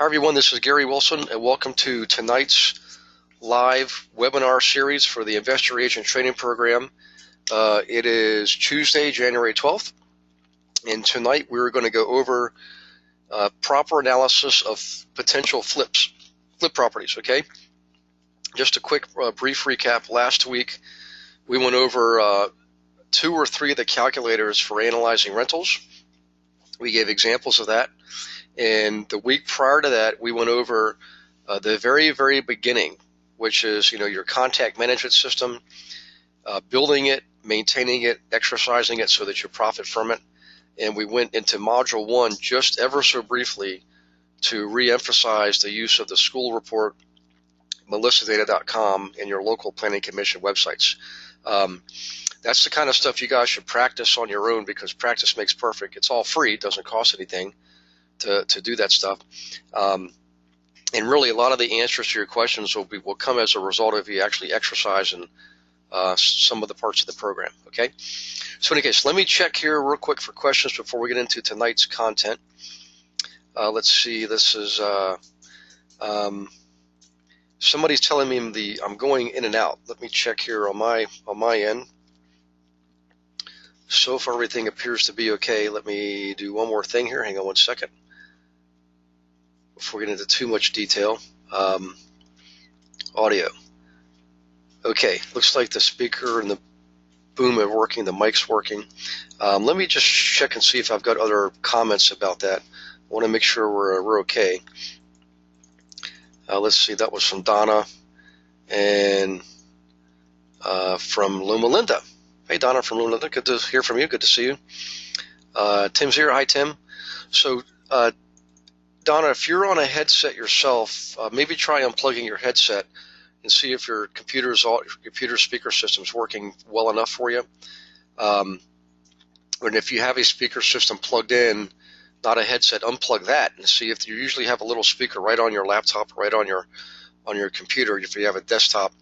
Hi everyone, this is Gary Wilson and welcome to tonight's live webinar series for the Investor Agent Training Program. It is Tuesday, January 12th, and tonight we're going to go over proper analysis of potential flip properties, okay? Just a quick brief recap. Last week we went over 2 or 3 of the calculators for analyzing rentals. We gave examples of that. And the week prior to that, we went over the very beginning, which is, your contact management system, building it, maintaining it, exercising it so that you profit from it. And we went into Module 1 just ever so briefly to re-emphasize the use of the school report, melissadata.com, and your local planning commission websites. That's the kind of stuff you guys should practice on your own because practice makes perfect. It's all free. It doesn't cost anything to do that stuff. And really a lot of the answers to your questions will come as a result of you actually exercising some of the parts of the program, okay? So in any case, let me check here real quick for questions before we get into tonight's content. Let's see, this is somebody's telling me I'm going in and out. Let me check here on my end. So far everything appears to be okay. Let me do one more thing here. Hang on one second before we get into too much detail. Audio. Okay, looks like the speaker and the boom are working, the mic's working. Let me just check and see if I've got other comments about that. I want to make sure we're okay. Let's see, that was from Donna and from Loma Linda. Hey Donna from Loma Linda, good to hear from you, good to see you. Tim's here, hi Tim. So Donna, if you're on a headset yourself, maybe try unplugging your headset and see if your computer speaker system is working well enough for you. And if you have a speaker system plugged in, not a headset, unplug that and see if you usually have a little speaker right on your laptop, right on your computer. If you have a desktop,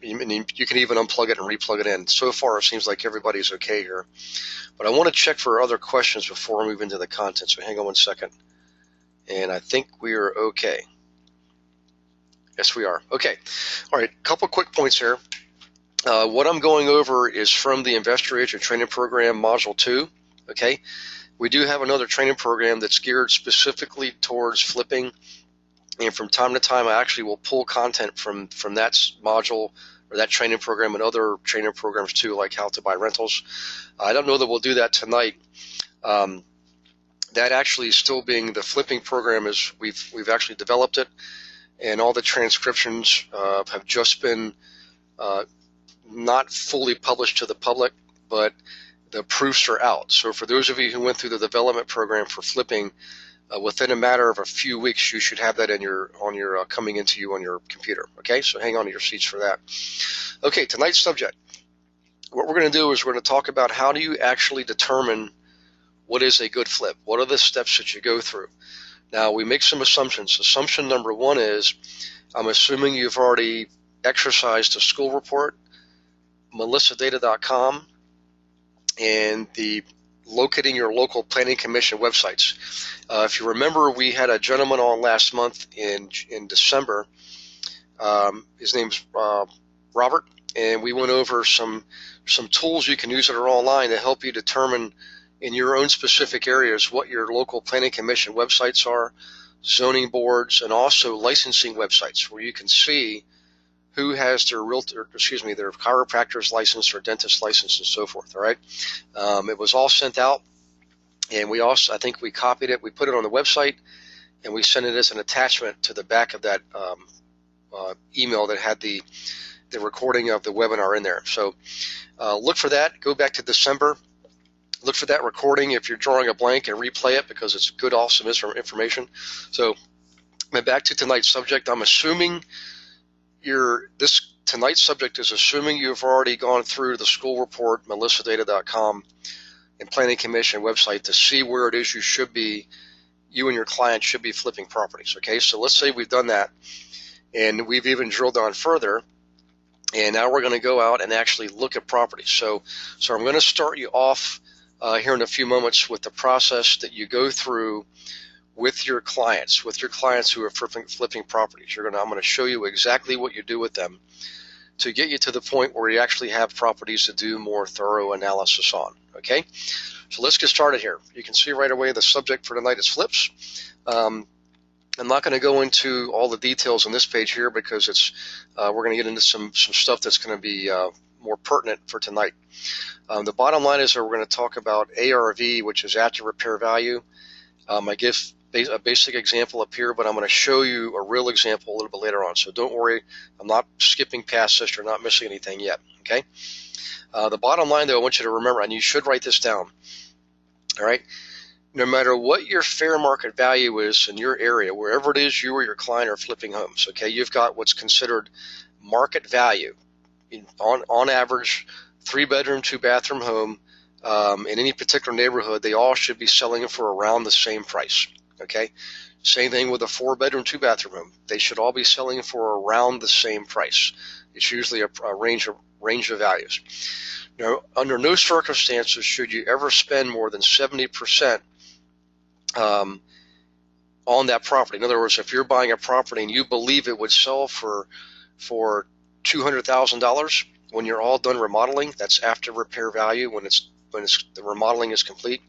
you can even unplug it and replug it in. So far, it seems like everybody's okay here. But I want to check for other questions before I move into the content. So hang on one second. And I think we are okay. Yes, we are. Okay. All right. A couple quick points here. What I'm going over is from the Investor Agent Training Program, Module 2. Okay. We do have another training program that's geared specifically towards flipping. And from time to time, I actually will pull content from that module or that training program and other training programs too, like how to buy rentals. I don't know that we'll do that tonight. That actually is still being the flipping program is we've actually developed it, and all the transcriptions have just been not fully published to the public, but the proofs are out. So for those of you who went through the development program for flipping, within a matter of a few weeks, you should have that in your coming into you on your computer. Okay, so hang on to your seats for that. Okay, tonight's subject. What we're going to do is we're going to talk about how do you actually determine what is a good flip? What are the steps that you go through? Now, we make some assumptions. Assumption number 1 is I'm assuming you've already exercised the school report, melissadata.com, and the locating your local planning commission websites. If you remember, we had a gentleman on last month in December. His name's Robert, and we went over some tools you can use that are online to help you determine in your own specific areas what your local planning commission websites are, zoning boards, and also licensing websites where you can see who has their their chiropractor's license or dentist license and so forth. All right, it was all sent out, and I think we copied it, we put it on the website, and we sent it as an attachment to the back of that email that had the recording of the webinar in there. So look for that. Go back to December. Look for that recording if you're drawing a blank and replay it because it's good, awesome information. So back to tonight's subject. I'm assuming tonight's subject is assuming you've already gone through the school report, melissadata.com, and planning commission website to see where it is you and your client should be flipping properties. Okay, so let's say we've done that, and we've even drilled down further, and now we're going to go out and actually look at properties. So I'm going to start you off here in a few moments with the process that you go through with your clients who are flipping properties. I'm going to show you exactly what you do with them to get you to the point where you actually have properties to do more thorough analysis on. Okay, so let's get started here. You can see right away the subject for tonight is flips. I'm not going to go into all the details on this page here because we're going to get into some stuff that's going to be more pertinent for tonight. The bottom line is that we're going to talk about ARV, which is after repair value. I give a basic example up here, but I'm going to show you a real example a little bit later on. So don't worry, I'm not skipping past this. You're not missing anything yet. Okay. The bottom line, though, I want you to remember, and you should write this down. All right. No matter what your fair market value is in your area, wherever it is you or your client are flipping homes, okay, you've got what's considered market value. On average, 3-bedroom, 2-bathroom home in any particular neighborhood, they all should be selling for around the same price. Okay, same thing with a 4-bedroom, 2-bathroom home. They should all be selling for around the same price. It's usually a range of values. Now, under no circumstances should you ever spend more than 70% on that property. In other words, if you're buying a property and you believe it would sell for $200,000 when you're all done remodeling, that's after repair value when the remodeling is complete.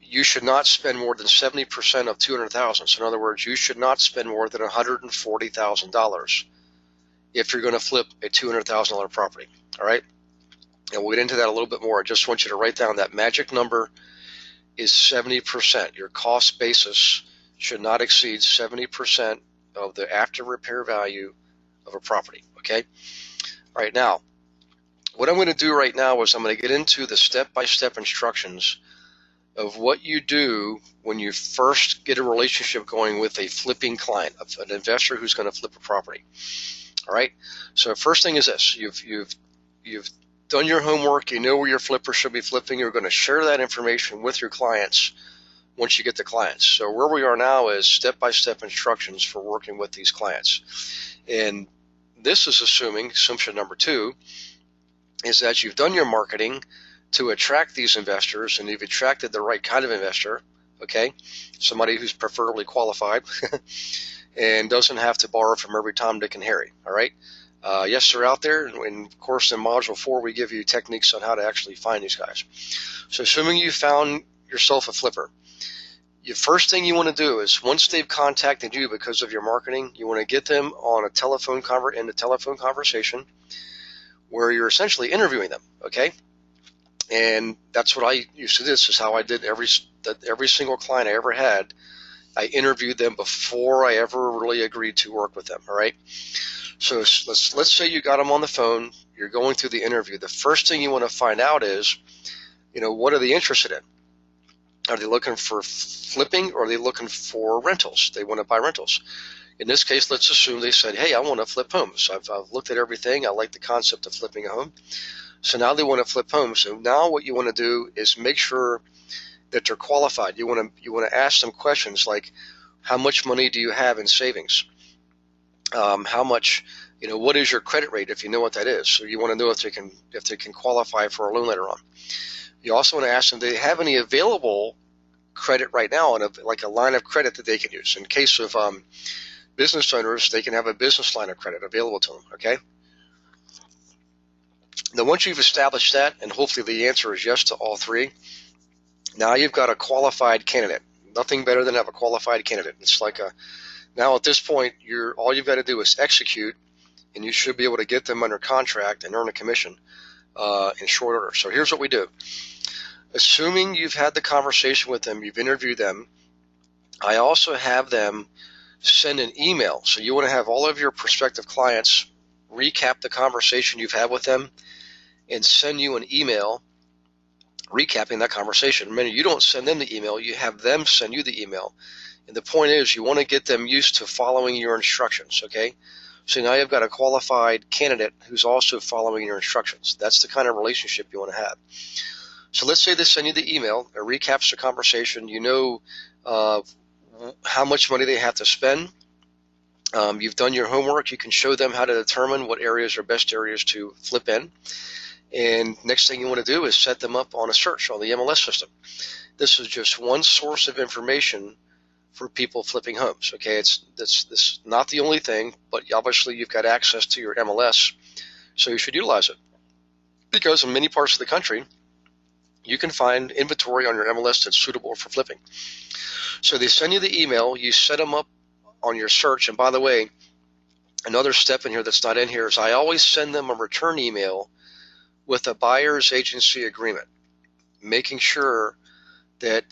You should not spend more than 70% of $200,000. So in other words, you should not spend more than $140,000 if you're going to flip a $200,000 property. All right, and we'll get into that a little bit more. I just want you to write down that magic number is 70%. Your cost basis should not exceed 70% of the after repair value of a property. Okay. All right. Now, what I'm going to do right now is I'm going to get into the step-by-step instructions of what you do when you first get a relationship going with a flipping client, an investor who's going to flip a property. All right. So first thing is this: you've done your homework. You know where your flipper should be flipping. You're going to share that information with your clients once you get the clients. So where we are now is step-by-step instructions for working with these clients. And this is assumption number 2 is that you've done your marketing to attract these investors, and you've attracted the right kind of investor, okay? Somebody who's preferably qualified and doesn't have to borrow from every Tom, Dick, and Harry, all right? Yes, they're out there, and of course in Module 4 we give you techniques on how to actually find these guys. So assuming you found yourself a flipper, the first thing you want to do is once they've contacted you because of your marketing, you want to get them on a telephone conversation where you're essentially interviewing them, okay? And that's what I used to do. This is how I did every single client I ever had. I interviewed them before I ever really agreed to work with them, all right? So let's say you got them on the phone, you're going through the interview. The first thing you want to find out is, what are they interested in? Are they looking for flipping, or are they looking for rentals? They want to buy rentals. In this case, let's assume they said, hey, I want to flip homes. I've looked at everything. I like the concept of flipping a home. So now they want to flip homes. So now what you want to do is make sure that they're qualified. You want to ask them questions like, how much money do you have in savings? How much, what is your credit rate, if you know what that is? So you want to know if they can qualify for a loan later on. You also want to ask them, do they have any available credit right now, like a line of credit that they can use? In case of business owners, they can have a business line of credit available to them, okay? Now, once you've established that, and hopefully the answer is yes to all 3, now you've got a qualified candidate. Nothing better than have a qualified candidate. It's like now at this point, all you've got to do is execute, and you should be able to get them under contract and earn a commission in short order. So here's what we do. Assuming you've had the conversation with them, you've interviewed them, I also have them send an email. So you want to have all of your prospective clients recap the conversation you've had with them and send you an email recapping that conversation. Remember, you don't send them the email, you have them send you the email. And the point is, you want to get them used to following your instructions, okay? So now you've got a qualified candidate who's also following your instructions. That's the kind of relationship you want to have. So let's say they send you the email, it recaps the conversation, you know how much money they have to spend. You've done your homework, you can show them how to determine what areas are best areas to flip in. And next thing you want to do is set them up on a search on the MLS system. this is just one source of information for people flipping homes. Okay, it's not the only thing, but obviously you've got access to your MLS, so you should utilize it. Because in many parts of the country, you can find inventory on your MLS that's suitable for flipping. So they send you the email, you set them up on your search, and by the way, another step in here that's not in here is I always send them a return email with a buyer's agency agreement, making sure that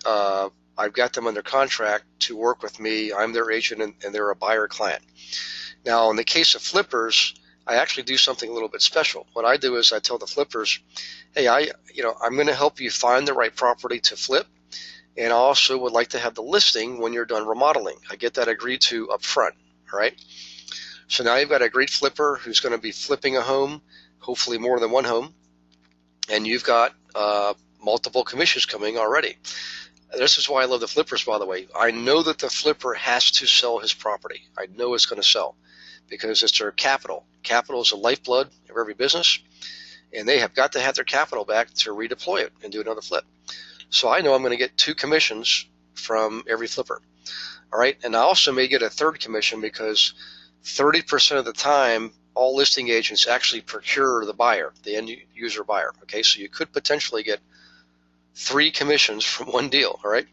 I've got them under contract to work with me. I'm their agent and they're a buyer client. Now, in the case of flippers, I actually do something a little bit special. What I do is I tell the flippers, hey, I'm going to help you find the right property to flip, and I also would like to have the listing when you're done remodeling. I get that agreed to up front, all right? So now you've got a great flipper who's going to be flipping a home, hopefully more than one home, and you've got multiple commissions coming already. This is why I love the flippers, by the way. I know that the flipper has to sell his property. I know it's going to sell because it's their capital. Capital is the lifeblood of every business, and they have got to have their capital back to redeploy it and do another flip. So I know I'm going to get 2 commissions from every flipper. All right, and I also may get a third commission because 30% of the time, all listing agents actually procure the buyer, the end user buyer. Okay, so you could potentially get 3 commissions from one deal. All right.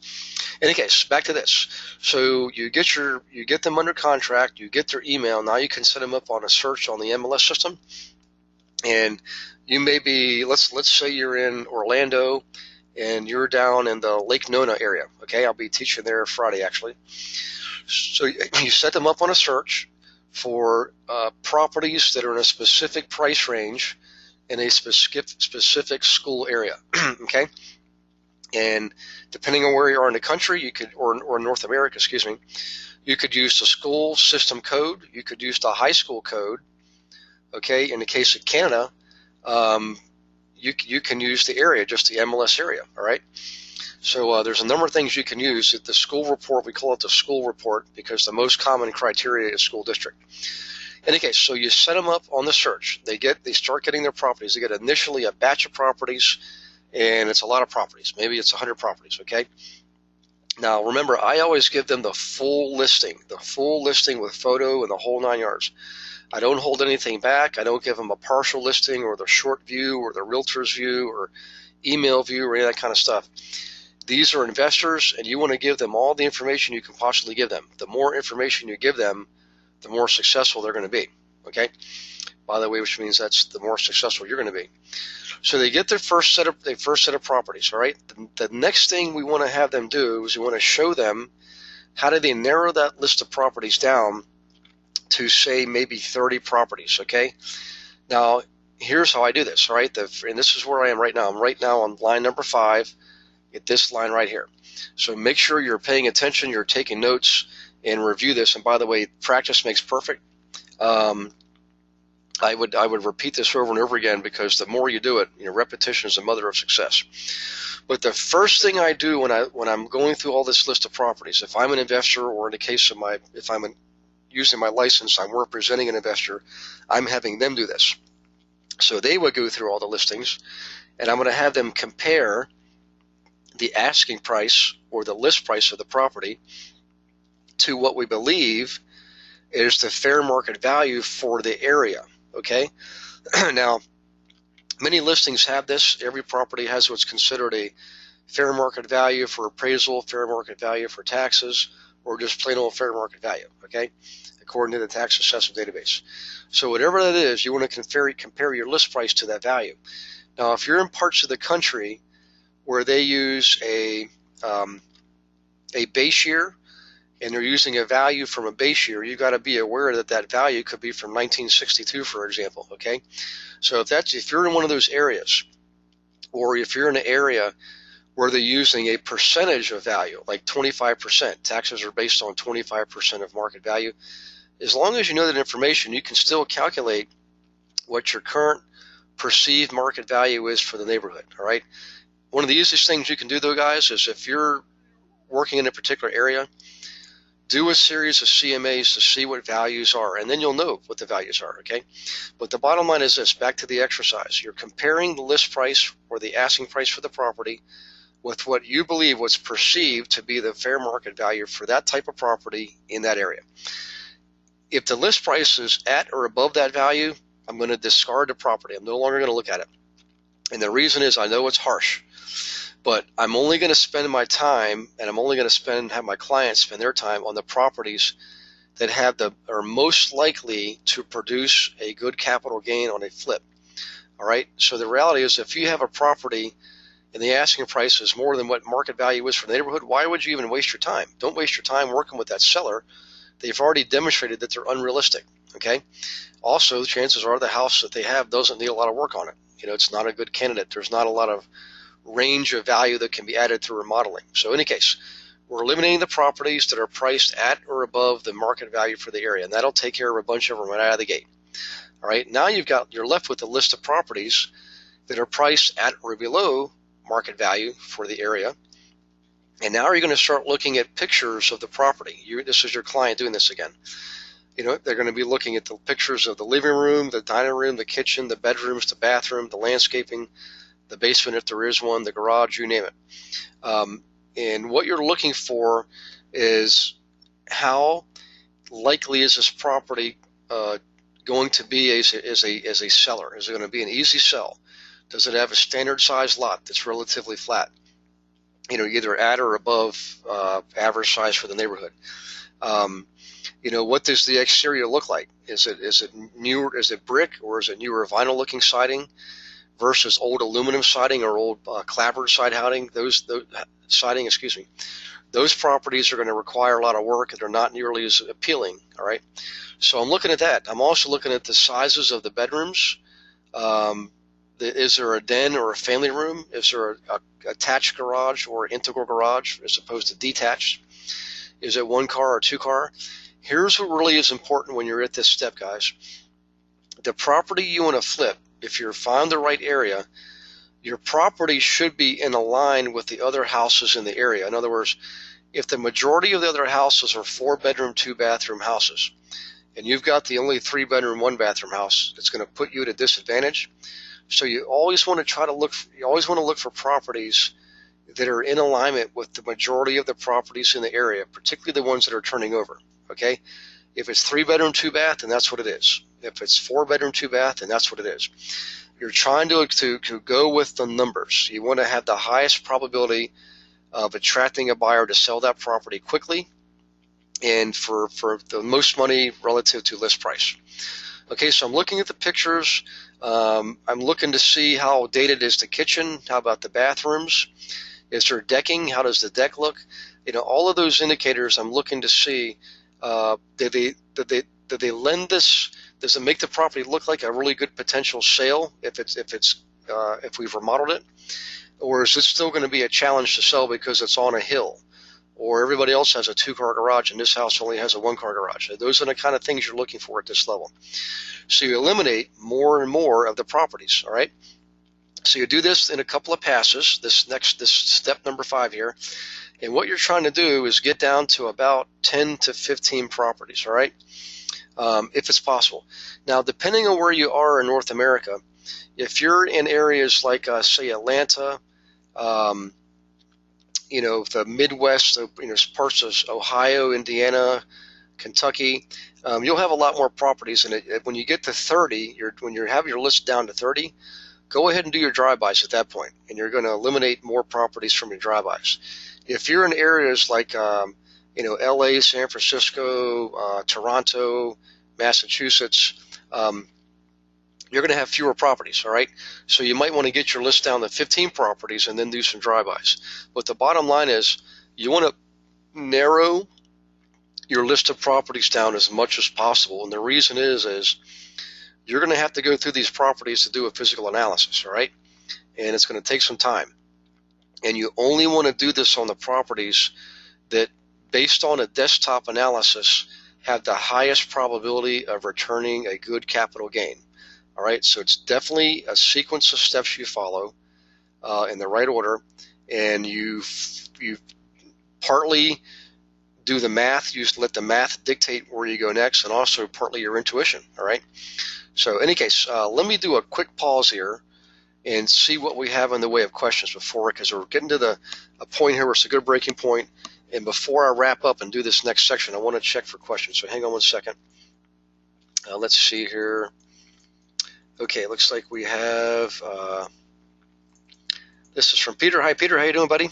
In any case, back to this. So you get them under contract, you get their email. Now you can set them up on a search on the MLS system, and you may be let's say you're in Orlando and you're down in the Lake Nona area. Okay, I'll be teaching there Friday actually. So you set them up on a search for properties that are in a specific price range in a specific school area. Okay. And depending on where you are in the country, you could, or North America, excuse me, you could use the school system code. You could use the high school code. Okay. In the case of Canada, you can use the area, just the MLS area. All right. So there's a number of things you can use. The school report, we call it the school report because the most common criteria is school district. In any case, so you set them up on the search. They start getting their properties. They get initially a batch of properties, and it's a lot of properties. Maybe it's 100 properties, okay? Now, remember, I always give them the full listing with photo and the whole 9 yards. I don't hold anything back. I don't give them a partial listing or the short view or the realtor's view or email view or any of that kind of stuff. These are investors, and you want to give them all the information you can possibly give them. The more information you give them, the more successful they're going to be, okay? By the way, which means that's the more successful you're going to be. So they get their first set of properties, all right? The next thing we want to have them do is we want to show them how do they narrow that list of properties down to, say, maybe 30 properties, okay? Now, here's how I do this, all right? And this is where I am right now. I'm right now on line number 5 at this line right here. So make sure you're paying attention, you're taking notes, and review this. And by the way, practice makes perfect. I would repeat this over and over again because the more you do it, repetition is the mother of success. But the first thing I do when I'm going through all this list of properties, if I'm an investor, or in the case of if I'm using my license, I'm representing an investor, I'm having them do this. So they would go through all the listings, and I'm going to have them compare the asking price or the list price of the property to what we believe is the fair market value for the area. Okay. Now, many listings have this. Every property has what's considered a fair market value for appraisal, fair market value for taxes, or just plain old fair market value. Okay, according to the tax assessment database. So whatever that is, you want to compare your list price to that value. Now, if you're in parts of the country where they use a base year, and they're using a value from a base year, you've got to be aware that that value could be from 1962, for example, okay? So if you're in one of those areas, or if you're in an area where they're using a percentage of value, like 25%, taxes are based on 25% of market value, as long as you know that information, you can still calculate what your current perceived market value is for the neighborhood, all right? One of the easiest things you can do, though, guys, is if you're working in a particular area, do a series of CMAs to see what values are, and then you'll know what the values are, okay? But the bottom line is this, back to the exercise. You're comparing the list price or the asking price for the property with what you believe was perceived to be the fair market value for that type of property in that area. If the list price is at or above that value, I'm going to discard the property. I'm no longer going to look at it. And the reason is, I know it's harsh, but I'm only going to spend my time, and I'm only going to have my clients spend their time on the properties that are most likely to produce a good capital gain on a flip. All right. So the reality is, if you have a property and the asking price is more than what market value is for the neighborhood, why would you even waste your time? Don't waste your time working with that seller. They've already demonstrated that they're unrealistic. Okay. Also, the chances are the house that they have doesn't need a lot of work on it. It's not a good candidate. There's not a lot of range of value that can be added through remodeling. So in any case, we're eliminating the properties that are priced at or above the market value for the area, and that'll take care of a bunch of them right out of the gate. All right. Now you're left with a list of properties that are priced at or below market value for the area. And now you're going to start looking at pictures of the property. This is your client doing this again. They're going to be looking at the pictures of the living room, the dining room, the kitchen, the bedrooms, the bathroom, the landscaping, the basement if there is one, the garage, you name it. And what you're looking for is, how likely is this property going to be as a seller? Is it going to be an easy sell? Does it have a standard size lot that's relatively flat? Either at or above average size for the neighborhood. What does the exterior look like? Is it newer? Is it brick, or is it newer vinyl looking siding versus old aluminum siding or old clapboard siding? Those properties are going to require a lot of work, and they're not nearly as appealing. All right. So I'm looking at that. I'm also looking at the sizes of the bedrooms. Is there a den or a family room? Is there a attached garage or integral garage as opposed to detached? Is it one car or two car? Here's what really is important when you're at this step, guys. The property you want to flip, if you're found the right area, your property should be in a line with the other houses in the area. In other words, if the majority of the other houses are 4-bedroom, 2-bathroom houses, and you've got the only 3-bedroom, 1-bathroom house, it's going to put you at a disadvantage. So you always want to look for properties that are in alignment with the majority of the properties in the area, particularly the ones that are turning over. Okay, if it's 3-bedroom, 2-bath, then that's what it is. If it's 4-bedroom, 2-bath, then that's what it is. You're trying to go with the numbers. You want to have the highest probability of attracting a buyer to sell that property quickly and for the most money relative to list price. Okay, so I'm looking at the pictures. I'm looking to see how dated is the kitchen. How about the bathrooms? Is there decking? How does the deck look? All of those indicators I'm looking to see. Did they lend this? Does it make the property look like a really good potential sale if we've remodeled it, or is it still going to be a challenge to sell because it's on a hill, or everybody else has a 2-car garage and this house only has a 1-car garage? Those are the kind of things you're looking for at this level. So you eliminate more and more of the properties. All right. So you do this in a couple of passes. This step number 5 here. And what you're trying to do is get down to about 10 to 15 properties, all right, if it's possible. Now, depending on where you are in North America, if you're in areas like, say, Atlanta, the Midwest, parts of Ohio, Indiana, Kentucky, you'll have a lot more properties. And when you get to 30, when you have your list down to 30, go ahead and do your drive-bys at that point, and you're going to eliminate more properties from your drive-bys. If you're in areas like, LA, San Francisco, Toronto, Massachusetts, you're going to have fewer properties, all right? So you might want to get your list down to 15 properties and then do some drive-bys. But the bottom line is, you want to narrow your list of properties down as much as possible. And the reason is you're going to have to go through these properties to do a physical analysis, all right? And it's going to take some time. And you only want to do this on the properties that, based on a desktop analysis, have the highest probability of returning a good capital gain. All right, so it's definitely a sequence of steps you follow in the right order, and you partly do the math. You let the math dictate where you go next, and also partly your intuition. All right. So, in any case, let me do a quick pause here, and see what we have in the way of questions before it, because we're getting to a point here where it's a good breaking point. And before I wrap up and do this next section, I want to check for questions. So hang on one second. Let's see here. Okay, looks like we have, this is from Peter. Hi, Peter. How you doing, buddy?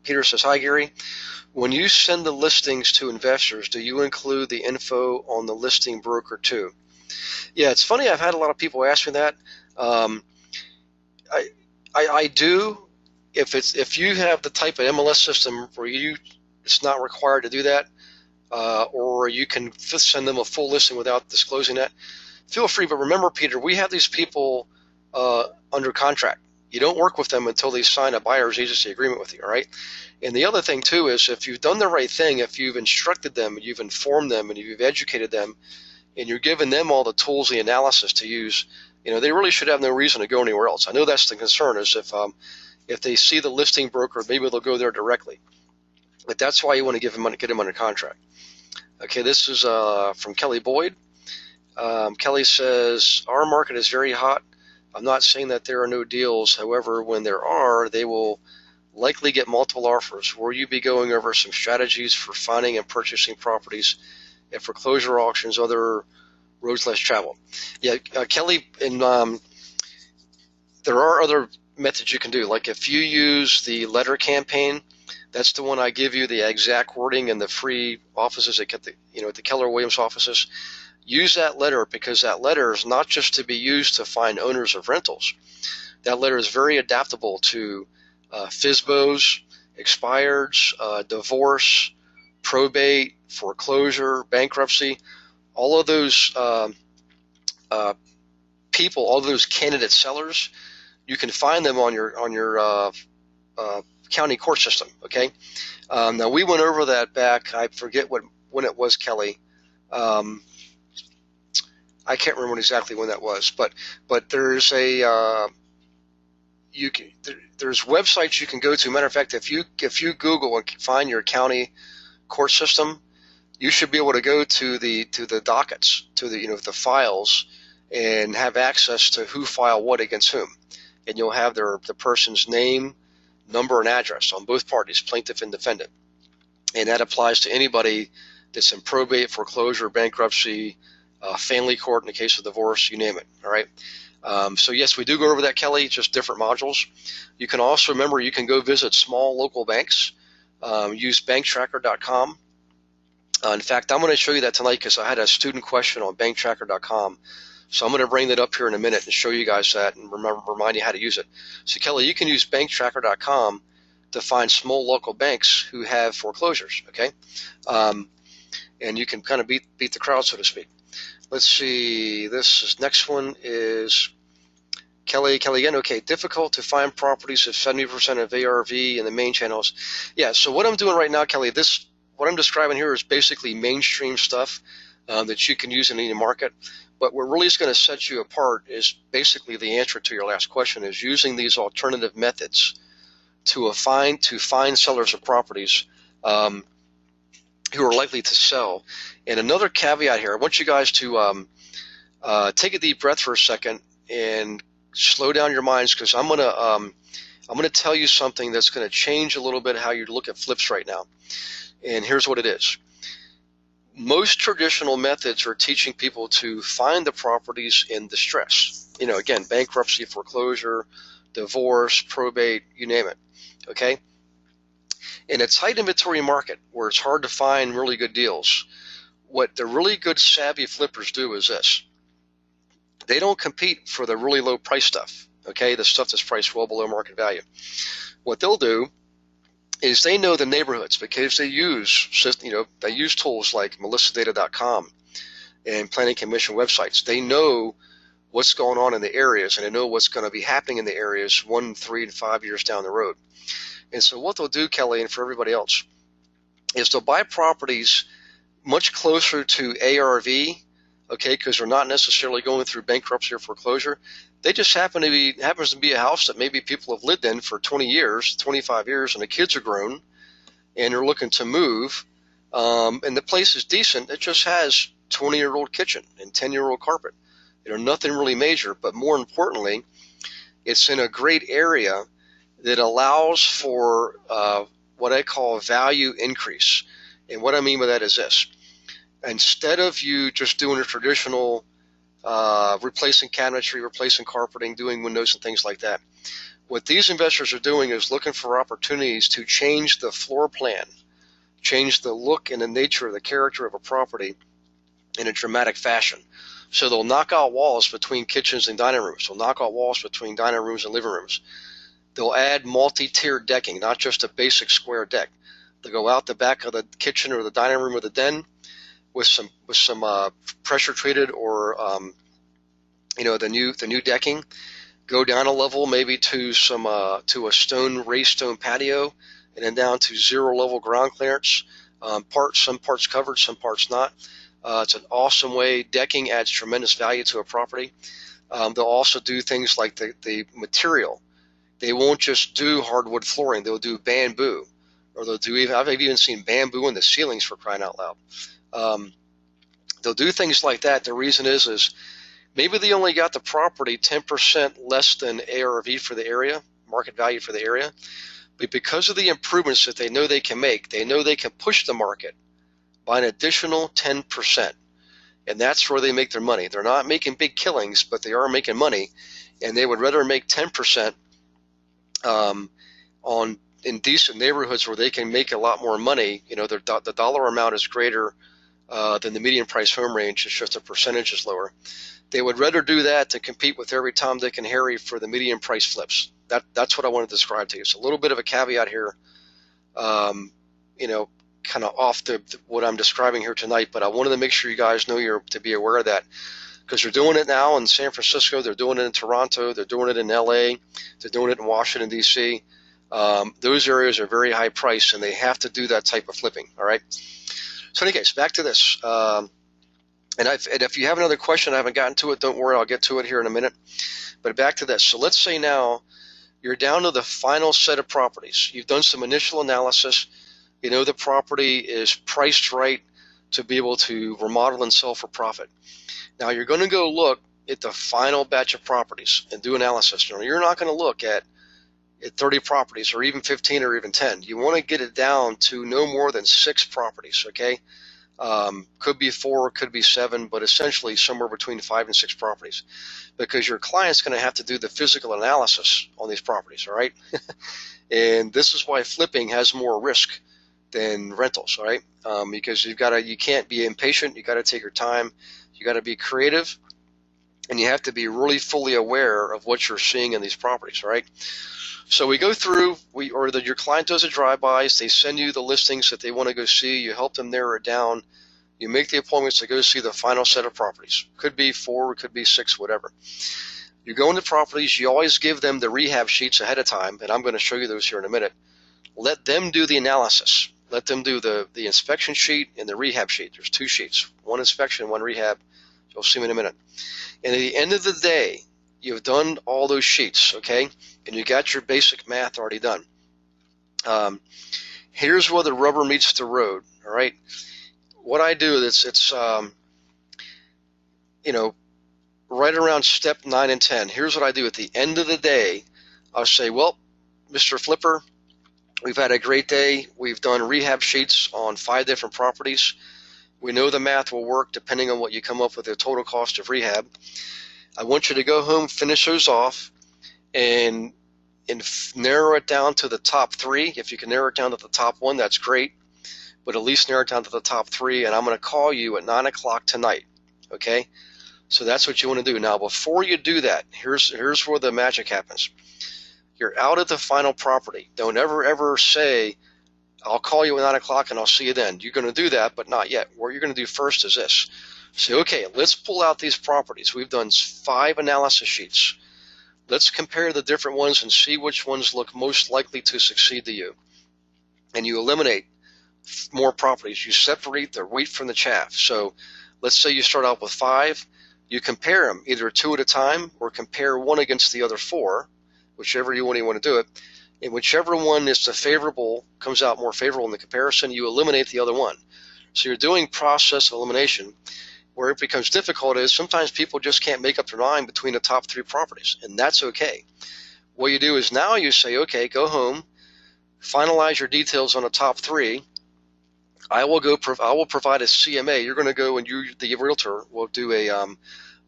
Peter says, hi, Gary. When you send the listings to investors, do you include the info on the listing broker too? Yeah, it's funny. I've had a lot of people ask me that. I do. If you have the type of MLS system where it's not required to do that, or you can send them a full listing without disclosing that, feel free. But remember, Peter, we have these people under contract. You don't work with them until they sign a buyer's agency agreement with you, all right? And the other thing, too, is if you've done the right thing, if you've instructed them, you've informed them, and you've educated them, and you're giving them all the tools, the analysis to use, they really should have no reason to go anywhere else. I know that's the concern, is if they see the listing broker, maybe they'll go there directly. But that's why you want to get them under contract. Okay, this is from Kelly Boyd. Kelly says, our market is very hot. I'm not saying that there are no deals. However, when there are, they will likely get multiple offers. Will you be going over some strategies for finding and purchasing properties at foreclosure auctions, other roads less traveled? Yeah, Kelly, and there are other methods you can do. Like if you use the letter campaign, that's the one I give you the exact wording in the free offices at the Keller Williams offices. Use that letter, because that letter is not just to be used to find owners of rentals. That letter is very adaptable to FSBOs, expireds, divorce, probate, foreclosure, bankruptcy. All of those people, all of those candidate sellers, you can find them on your county court system. Okay. Now we went over that back. I forget when it was, Kelly. I can't remember exactly when that was, but there's there's websites you can go to. Matter of fact, if you Google and find your county court system, you should be able to go to the dockets, to the files, and have access to who filed what against whom, and you'll have the person's name, number, and address on both parties, plaintiff and defendant, and that applies to anybody that's in probate, foreclosure, bankruptcy, family court in the case of divorce, you name it. All right. So yes, we do go over that, Kelly, just different modules. You can also, remember, you can go visit small local banks. Use Banktracker.com. In fact, I'm going to show you that tonight because I had a student question on Banktracker.com. So I'm going to bring that up here in a minute and show you guys that and remind you how to use it. So Kelly, you can use Banktracker.com to find small local banks who have foreclosures. Okay. And you can kind of beat the crowd, so to speak. Let's see. Next one is Kelly again. Okay, difficult to find properties of 70% of ARV in the main channels. Yeah. So what I'm doing right now, Kelly, what I'm describing here is basically mainstream stuff that you can use in any market. But what really is going to set you apart is basically the answer to your last question: is using these alternative methods to find sellers of properties who are likely to sell. And another caveat here, I want you guys to take a deep breath for a second and slow down your minds, because I'm gonna tell you something that's going to change a little bit how you look at flips right now. And here's what it is. Most traditional methods are teaching people to find the properties in distress. Again, bankruptcy, foreclosure, divorce, probate, you name it. Okay. In a tight inventory market where it's hard to find really good deals, what the really good savvy flippers do is this. They don't compete for the really low price stuff, okay, the stuff that's priced well below market value. What they'll do is they know the neighborhoods, because they use tools like melissodata.com and planning commission websites. They know what's going on in the areas, and they know what's going to be happening in the areas 1, 3, and 5 years down the road. And so what they'll do, Kelly, and for everybody else, is they'll buy properties much closer to ARV, okay, because they're not necessarily going through bankruptcy or foreclosure. They just happens to be a house that maybe people have lived in for 20 years, 25 years, and the kids are grown, and they're looking to move, and the place is decent. It just has 20-year-old kitchen and 10-year-old carpet. Nothing really major, but more importantly, It's in a great area that allows for what I call value increase. And what I mean by that is this. Instead of you just doing a traditional replacing cabinetry, replacing carpeting, doing windows and things like that, what these investors are doing is looking for opportunities to change the floor plan, change the look and the nature of the character of a property in a dramatic fashion. So they'll knock out walls between kitchens and dining rooms. They'll knock out walls between dining rooms and living rooms. They'll add multi-tiered decking, not just a basic square deck. They'll go out the back of the kitchen or the dining room or the den with some pressure treated or the new decking. Go down a level maybe to a raised stone patio, and then down to zero level ground clearance. Some parts covered, some parts not. It's an awesome way. Decking adds tremendous value to a property. They'll also do things like the material. They won't just do hardwood flooring. They'll do bamboo, or I've even seen bamboo in the ceilings, for crying out loud. They'll do things like that. The reason is maybe they only got the property 10% less than ARV for the area, market value for the area, but because of the improvements that they know they can make, they know they can push the market by an additional 10%. And that's where they make their money. They're not making big killings, but they are making money, and they would rather make 10% in decent neighborhoods where they can make a lot more money. The dollar amount is greater than the median price home range. It's just the percentage is lower. They would rather do that to compete with every Tom, Dick, and Harry for the median price flips. That's what I want to describe to you. It's a little bit of a caveat here, kind of off what I'm describing here tonight, but I wanted to make sure you guys know to be aware of that, because they're doing it now in San Francisco, they're doing it in Toronto, they're doing it in LA, they're doing it in Washington, D.C. Those areas are very high priced, and they have to do that type of flipping, all right? So in any case, back to this. And if you have another question, I haven't gotten to it, don't worry, I'll get to it here in a minute. But back to this. So let's say now you're down to the final set of properties. You've done some initial analysis. You know the property is priced right to be able to remodel and sell for profit. Now you're going to go look at the final batch of properties and do analysis. You're not going to look at 30 properties or even 15 or even 10. You want to get it down to no more than 6 properties, okay? Could be 4, could be 7, but essentially somewhere between 5 and 6 properties, because your client's going to have to do the physical analysis on these properties, all right? And this is why flipping has more risk than rentals, all right? Because you can't be impatient. You got to take your time. You got to be creative, and you have to be really fully aware of what you're seeing in these properties, all right? So we go through, your client does a drive-bys. They send you the listings that they want to go see. You help them narrow it down. You make the appointments to go see the final set of properties. Could be 4, could be 6, whatever. You go into properties. You always give them the rehab sheets ahead of time, and I'm going to show you those here in a minute. Let them do the analysis. Let them do the inspection sheet and the rehab sheet. There's 2 sheets, one inspection, one rehab. You'll see them in a minute. And at the end of the day, you've done all those sheets, okay? And you got your basic math already done. Here's where the rubber meets the road, all right? What I do is it's right around step 9 and 10. Here's what I do at the end of the day. I'll say, well, Mr. Flipper, we've had a great day. We've done rehab sheets on 5 different properties. We know the math will work depending on what you come up with the total cost of rehab. I want you to go home, finish those off, and narrow it down to the top 3. If you can narrow it down to the top 1, that's great. But at least narrow it down to the top 3, and I'm going to call you at 9 o'clock tonight, okay? So that's what you want to do. Now, before you do that, here's where the magic happens. You're out at the final property. Don't ever say, I'll call you at 9 o'clock and I'll see you then. You're going to do that, but not yet. What you're going to do first is this. Say, okay, let's pull out these properties. We've done 5 analysis sheets. Let's compare the different ones and see which ones look most likely to succeed to you. And you eliminate more properties. You separate the wheat from the chaff. So let's say you start out with 5. You compare them either 2 at a time or compare one against the other 4, whichever you want to do it. And whichever one is comes out more favorable in the comparison, you eliminate the other one. So you're doing process of elimination. Where it becomes difficult is sometimes people just can't make up their mind between the top 3 properties, and that's okay. What you do is now you say, okay, go home, finalize your details on the top 3. I will provide a CMA. You're going to go and you, the realtor, will do a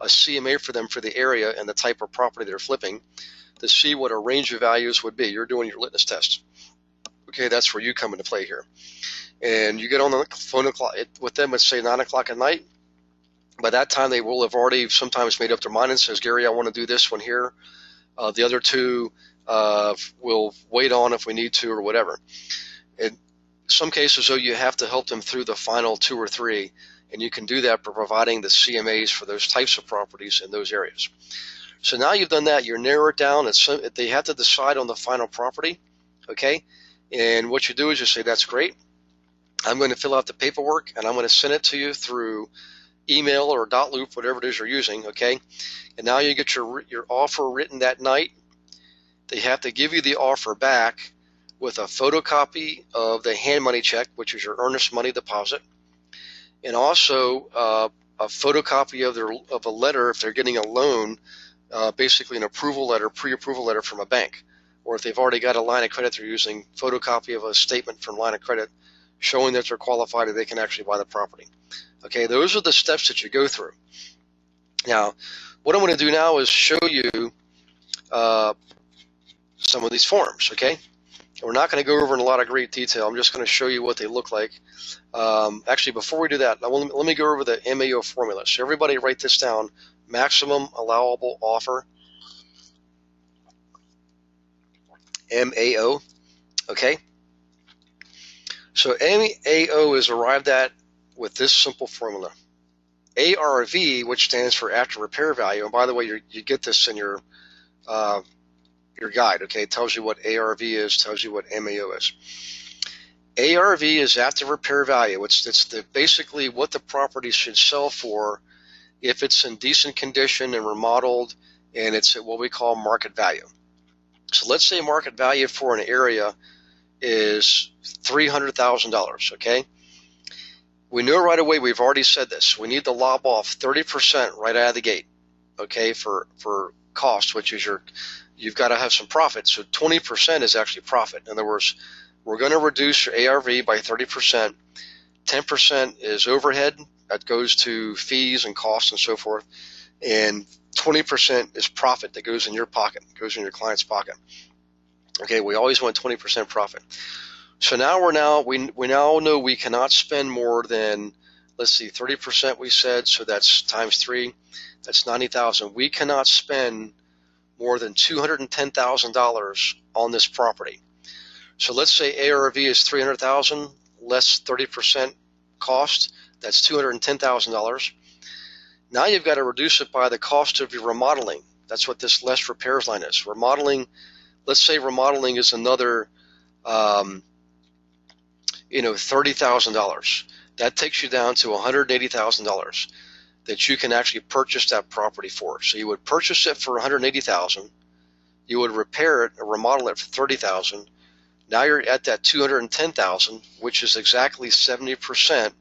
CMA for them for the area and the type of property they're flipping to see what a range of values would be. You're doing your litmus test. Okay, that's where you come into play here. And you get on the phone with them at, say, 9 o'clock at night. By that time, they will have already sometimes made up their mind and says, Gary, I want to do this one here. The other 2 we'll wait on if we need to or whatever. In some cases, though, you have to help them through the final 2 or 3, and you can do that by providing the CMAs for those types of properties in those areas. So now you've done that. You're narrowed it down. They have to decide on the final property, okay? And what you do is you say, that's great. I'm going to fill out the paperwork, and I'm going to send it to you through email or dot loop, whatever it is you're using, okay? And now you get your offer written that night. They have to give you the offer back with a photocopy of the hand money check, which is your earnest money deposit, and also a photocopy of a letter if they're getting a loan, basically an approval letter, pre-approval letter from a bank, or if they've already got a line of credit they're using, photocopy of a statement from line of credit showing that they're qualified and they can actually buy the property. Okay, those are the steps that you go through. Now, what I'm going to do now is show you some of these forms, okay? We're not going to go over in a lot of great detail. I'm just going to show you what they look like. Actually, before we do that, let me go over the MAO formula. So everybody write this down. Maximum allowable offer. MAO. Okay? So MAO is arrived at with this simple formula. ARV, which stands for after repair value, and by the way, you get this in your guide, okay? It tells you what ARV is, tells you what MAO is. ARV is after repair value. It's basically what the property should sell for if it's in decent condition and remodeled, and it's at what we call market value. So let's say market value for an area is $300,000, okay? We know right away, we've already said this, we need to lob off 30% right out of the gate, okay, for cost, which is you've got to have some profit. So 20% is actually profit. In other words, we're going to reduce your ARV by 30%. 10% is overhead. That goes to fees and costs and so forth. And 20% is profit that goes in your pocket, goes in your client's pocket. Okay, we always want 20% profit. So now we now know we cannot spend more than, let's see, 30% we said, so that's times 3, that's 90,000. We cannot spend more than $210,000 on this property. So let's say ARV is $300,000 less 30% cost, that's $210,000. Now you've got to reduce it by the cost of your remodeling. That's what this less repairs line is. Remodeling, let's say remodeling is another $30,000. That takes you down to $180,000 that you can actually purchase that property for. So you would purchase it for $180,000. You would repair it or remodel it for $30,000. Now you're at that $210,000, which is exactly 70%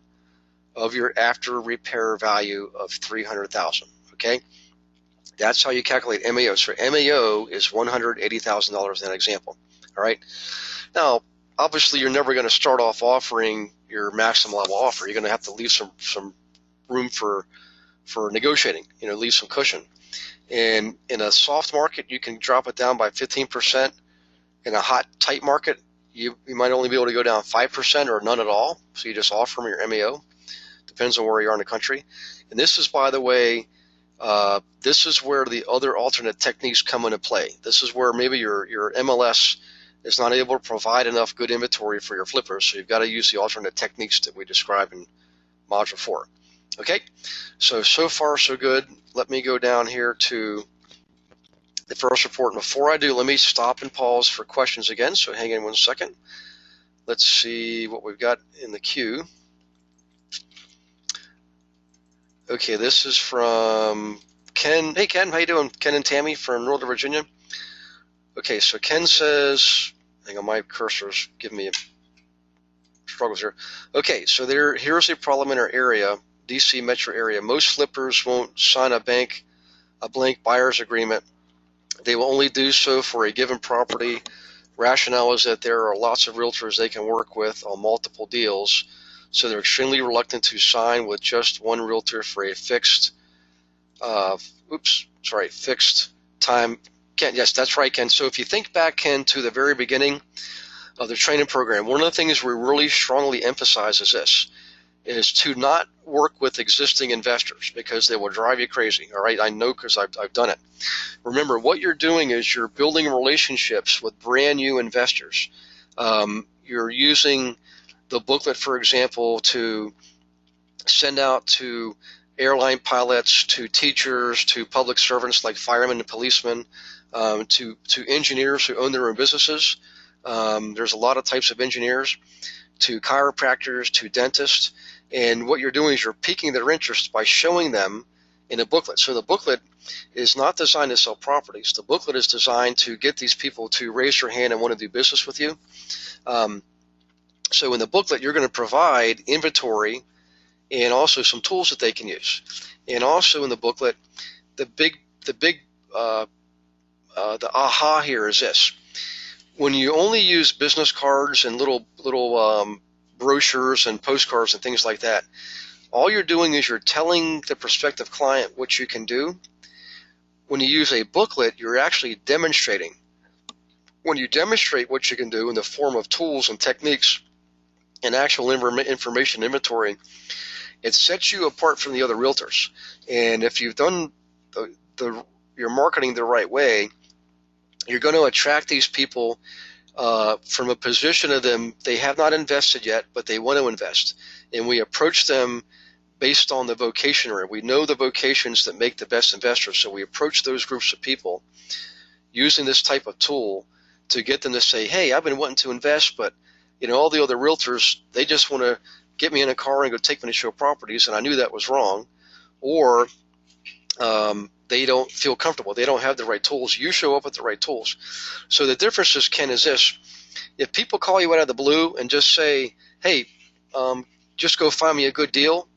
of your after repair value of $300,000. Okay, that's how you calculate MAO. So MAO is $180,000 in that example. All right. Now, obviously, you're never going to start off offering your maximum level offer. You're going to have to leave some room for negotiating. Leave some cushion. And in a soft market, you can drop it down by 15%. In a hot, tight market, you might only be able to go down 5% or none at all. So you just offer them your MAO. Depends on where you are in the country. And this is, by the way, this is where the other alternate techniques come into play. This is where maybe your MLS is not able to provide enough good inventory for your flippers, so you've got to use the alternate techniques that we described in Module 4. Okay, so far so good. Let me go down here to the first report. And before I do, let me stop and pause for questions again, so hang in 1 second. Let's see what we've got in the queue. Okay, this is from Ken. Hey, Ken, how you doing? Ken and Tammy from Northern Virginia. Okay, so Ken says, hang on, my cursor's giving me struggles here. Okay, so here's a problem in our area. DC metro area. Most flippers won't sign a blank buyer's agreement. They will only do so for a given property. Rationale is that there are lots of realtors they can work with on multiple deals, so they're extremely reluctant to sign with just one realtor for a fixed time. Ken, yes, that's right, Ken. So if you think back, Ken, to the very beginning of the training program, one of the things we really strongly emphasize is to not work with existing investors because they will drive you crazy. All right, I know because I've done it. Remember, what you're doing is you're building relationships with brand new investors. You're using the booklet, for example, to send out to airline pilots, to teachers, to public servants like firemen and policemen, to engineers who own their own businesses. There's a lot of types of engineers, to chiropractors, to dentists. And what you're doing is you're piquing their interest by showing them in a booklet. So the booklet is not designed to sell properties. The booklet is designed to get these people to raise their hand and want to do business with you. So in the booklet, you're going to provide inventory and also some tools that they can use. And also in the booklet, the aha here is this. When you only use business cards and little brochures and postcards and things like that, all you're doing is you're telling the prospective client what you can do. When you use a booklet, you're actually demonstrating. When you demonstrate what you can do in the form of tools and techniques and actual information inventory, it sets you apart from the other realtors. And if you've done your marketing the right way, you're going to attract these people from a position of them, they have not invested yet, but they want to invest. And we approach them based on the vocation area. We know the vocations that make the best investors, so we approach those groups of people using this type of tool to get them to say, hey, I've been wanting to invest, but all the other realtors, they just want to get me in a car and go take me to show properties, and I knew that was wrong. Or they don't feel comfortable. They don't have the right tools. You show up with the right tools. So the difference is, Ken, is this. If people call you out of the blue and just say, hey, just go find me a good deal,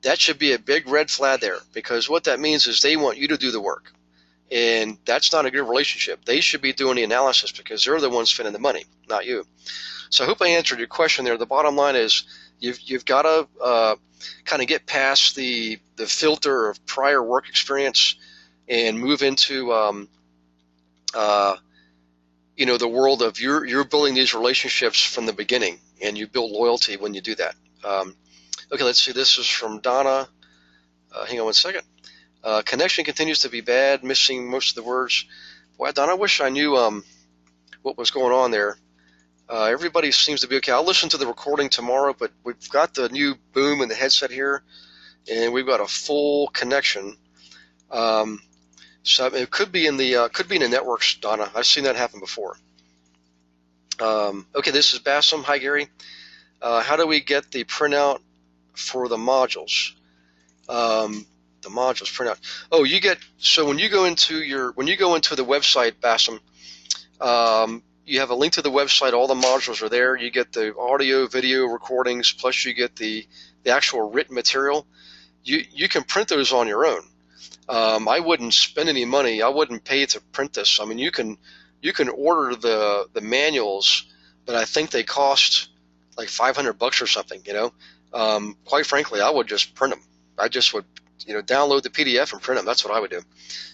that should be a big red flag there, because what that means is they want you to do the work. And that's not a good relationship. They should be doing the analysis because they're the ones spending the money, not you. So I hope I answered your question there. The bottom line is you've got to kind of get past the filter of prior work experience and move into the world of you're building these relationships from the beginning, and you build loyalty when you do that. Okay, let's see. This is from Donna. Hang on one second. Connection continues to be bad, missing most of the words. Boy, Donna, I wish I knew what was going on there. Everybody seems to be okay. I'll listen to the recording tomorrow, but we've got the new boom in the headset here, and we've got a full connection. So it could be in the networks, Donna. I've seen that happen before. Okay, this is Bassam. Hi, Gary. How do we get the printout for the modules? The modules printout. Oh, when you go into the website, Bassam, you have a link to the website. All the modules are there. You get the audio, video recordings, plus you get the actual written material. You can print those on your own. I wouldn't spend any money. I wouldn't pay to print this. I mean, you can order the manuals, but I think they cost like $500 or something. Quite frankly, I would just print them. I just would download the PDF and print them. That's what I would do.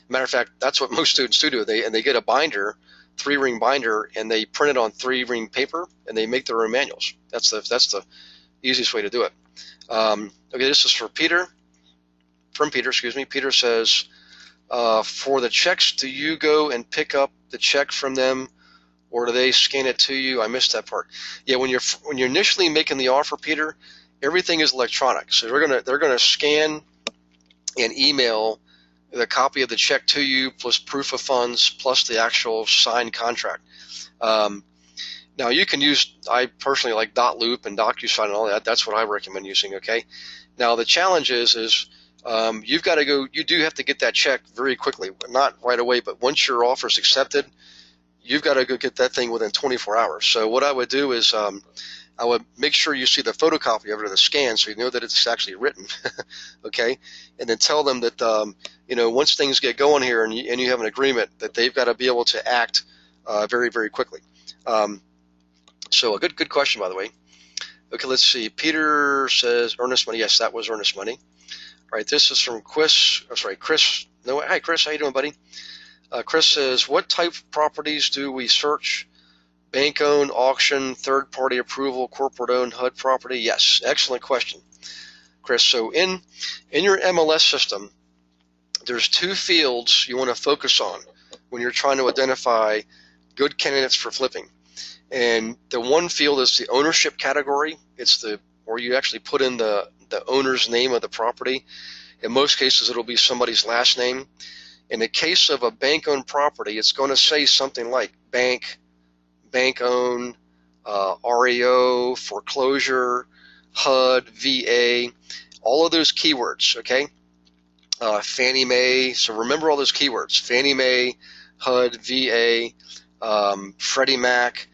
Matter of fact, that's what most students do. They get a binder, 3-ring binder, and they print it on 3-ring paper, and they make their own manuals. That's the easiest way to do it. Okay, this is from Peter. Peter says, for the checks, do you go and pick up the check from them, or do they scan it to you? I missed that part. Yeah, when you're initially making the offer, Peter, everything is electronic. So they're gonna scan and email the copy of the check to you, plus proof of funds, plus the actual signed contract. Now you can use, I personally like .loop and DocuSign and all that. That's what I recommend using. Okay. Now the challenge is you've got to go. You do have to get that check very quickly, not right away, but once your offer is accepted, you've got to go get that thing within 24 hours. So what I would do is I would make sure you see the photocopy of it or the scan so you know that it's actually written, okay? And then tell them that, once things get going here and you have an agreement, that they've got to be able to act very, very quickly. So a good question, by the way. Okay, let's see. Peter says earnest money. Yes, that was earnest money. All right, this is from Chris. Chris. No, hi, Chris. How you doing, buddy? Chris says, what type of properties do we search? Bank-owned, auction, third-party approval, corporate-owned HUD property? Yes, excellent question, Chris. So in your MLS system, there's two fields you want to focus on when you're trying to identify good candidates for flipping. And the one field is the ownership category. It's where you actually put in the owner's name of the property. In most cases, it'll be somebody's last name. In the case of a bank-owned property, it's going to say something like bank-owned, REO, foreclosure, HUD, VA, all of those keywords, okay? Fannie Mae, so remember all those keywords: Fannie Mae, HUD, VA, Freddie Mac.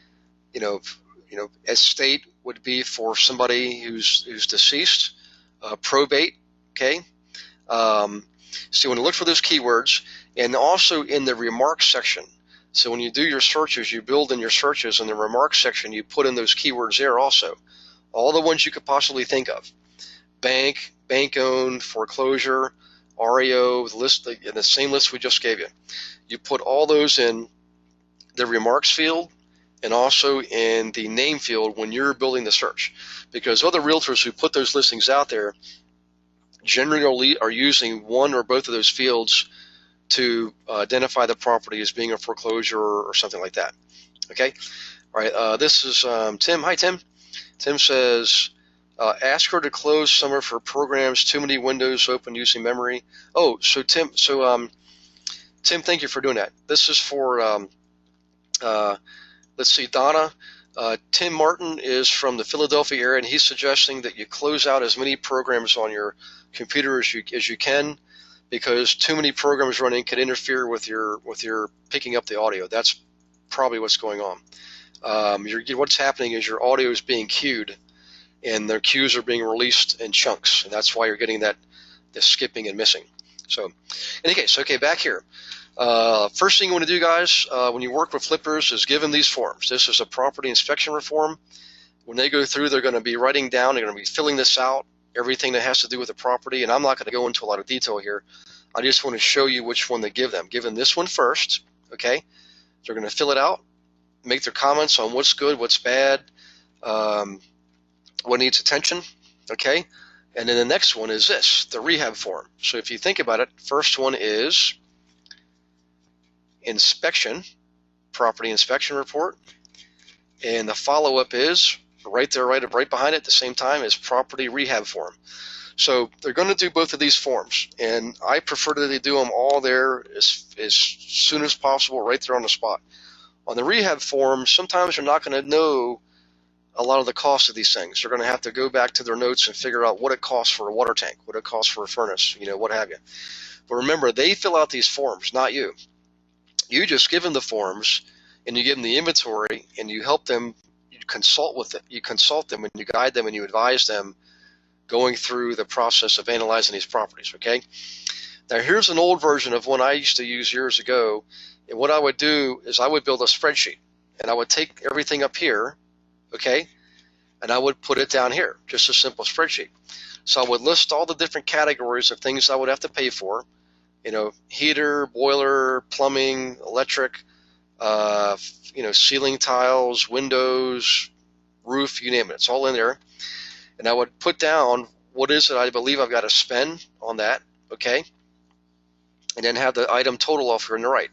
Estate would be for somebody who's deceased. Probate, okay? So you want to look for those keywords, and also in the remarks section. So when you do your searches, you build in your searches in the remarks section, you put in those keywords there also. All the ones you could possibly think of. Bank, bank-owned, foreclosure, REO, the same list we just gave you. You put all those in the remarks field and also in the name field when you're building the search. Because other realtors who put those listings out there generally are using one or both of those fields to identify the property as being a foreclosure or something like that. Okay? All right, this is Tim. Hi, Tim. Tim says, ask her to close some of her programs, too many windows open using memory. Oh, so Tim, Tim, thank you for doing that. This is for, let's see, Donna. Tim Martin is from the Philadelphia area, and he's suggesting that you close out as many programs on your computer as you can, because too many programs running could interfere with your picking up the audio. That's probably what's going on. What's happening is your audio is being queued, and the cues are being released in chunks, and that's why you're getting the skipping and missing. So, in any case, okay, back here. First thing you want to do, guys, when you work with flippers, is give them these forms. This is a property inspection reform. When they go through, they're going to be writing down, they're going to be filling this out, everything that has to do with the property. And I'm not going to go into a lot of detail here. I just want to show you which one to give them. Give them this one first, okay? They're going to fill it out, make their comments on what's good, what's bad, what needs attention, okay? And then the next one is this, the rehab form. So if you think about it, first one is inspection, property inspection report, and the follow-up is right there, right behind it at the same time, is property rehab form. So they're going to do both of these forms, and I prefer that they do them all there as soon as possible, right there on the spot. On the rehab form, sometimes you're not going to know a lot of the cost of these things. They're going to have to go back to their notes and figure out what it costs for a water tank, what it costs for a furnace, what have you. But remember, they fill out these forms, not you. You just give them the forms, and you give them the inventory, and you help them. You consult them, and you guide them, and you advise them going through the process of analyzing these properties. Okay. Now here's an old version of one I used to use years ago, and what I would do is I would build a spreadsheet, and I would take everything up here, okay, and I would put it down here, just a simple spreadsheet. So I would list all the different categories of things I would have to pay for. Heater, boiler, plumbing, electric, ceiling tiles, windows, roof, you name it. It's all in there. And I would put down what is it I believe I've got to spend on that, okay? And then have the item total off here on the right.